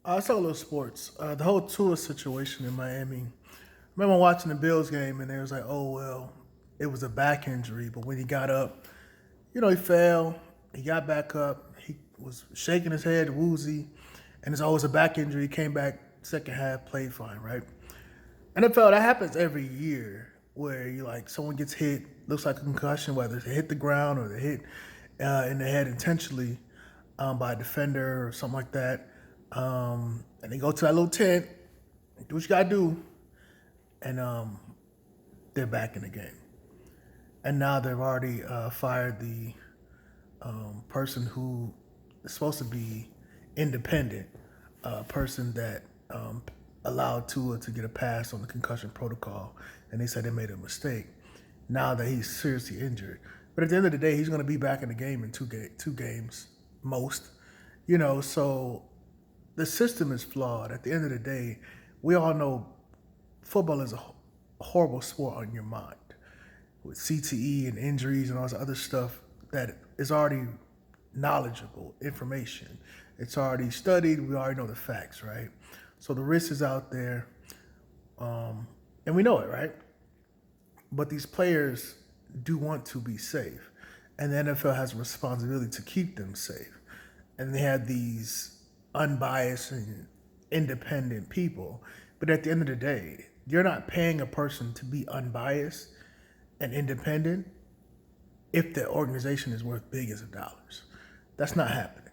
I saw a little sports. The whole Tua situation in Miami. I remember watching the Bills game, and they was like, "Oh well, it was a back injury." But when he got up, he fell. He got back up. He was shaking his head, woozy, and it's always a back injury. He came back second half, played fine, right? NFL, that happens every year where you like someone gets hit, looks like a concussion, whether they hit the ground or they hit in the head intentionally by a defender or something like that. And they go to that little tent, do what you gotta do, and they're back in the game. And now they've already fired the person who is supposed to be independent, person that allowed Tua to get a pass on the concussion protocol, and they said they made a mistake. Now that he's seriously injured, but at the end of the day, he's going to be back in the game in two games most. So the system is flawed. At the end of the day, we all know football is a horrible sport on your mind with CTE and injuries and all this other stuff that is already knowledgeable information. It's already studied. We already know the facts, right? So the risk is out there, and we know it, right? But these players do want to be safe, and the NFL has a responsibility to keep them safe. And they have these unbiased and independent people. But at the end of the day, you're not paying a person to be unbiased and independent if the organization is worth billions of dollars. That's not happening.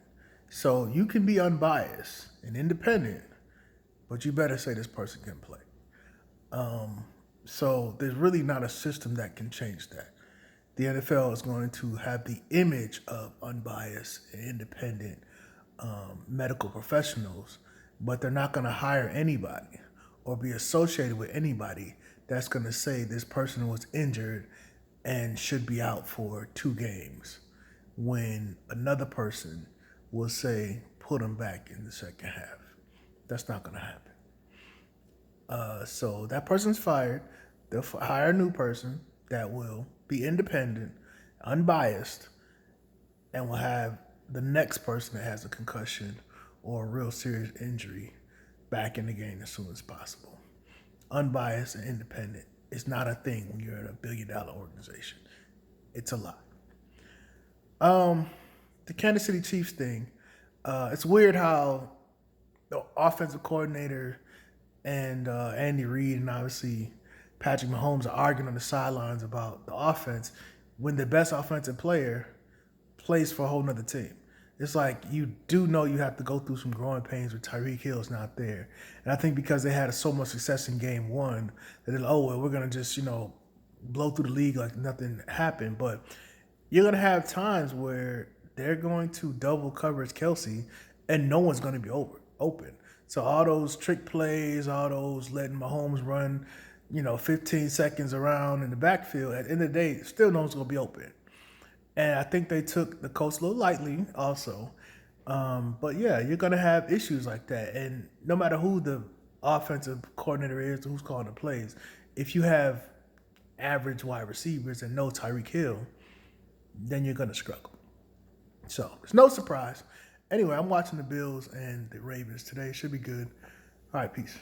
So you can be unbiased and independent, but you better say this person can play. So there's really not a system that can change that. The NFL is going to have the image of unbiased and independent medical professionals, but they're not going to hire anybody or be associated with anybody that's going to say this person was injured and should be out for 2 games when another person will say put him back in the second half. That's not going to happen. So that person's fired. They'll hire a new person that will be independent, unbiased, and will have the next person that has a concussion or a real serious injury back in the game as soon as possible. Unbiased and independent is not a thing when you're in $1 billion organization. It's a lie. The Kansas City Chiefs thing, it's weird how the offensive coordinator and Andy Reid and obviously Patrick Mahomes are arguing on the sidelines about the offense when the best offensive player plays for a whole nother team. It's like you do know you have to go through some growing pains with Tyreek Hill's not there. And I think because they had so much success in game one, that they're like, oh, well, we're going to just, blow through the league like nothing happened. But you're going to have times where they're going to double coverage Kelsey and no one's going to be open. So all those trick plays, all those letting Mahomes run, 15 seconds around in the backfield, at the end of the day, still no one's going to be open. And I think they took the coach a little lightly also. But yeah, you're going to have issues like that. And no matter who the offensive coordinator is, who's calling the plays, if you have average wide receivers and no Tyreek Hill, then you're going to struggle. So it's no surprise. Anyway, I'm watching the Bills and the Ravens today. It should be good. All right, peace.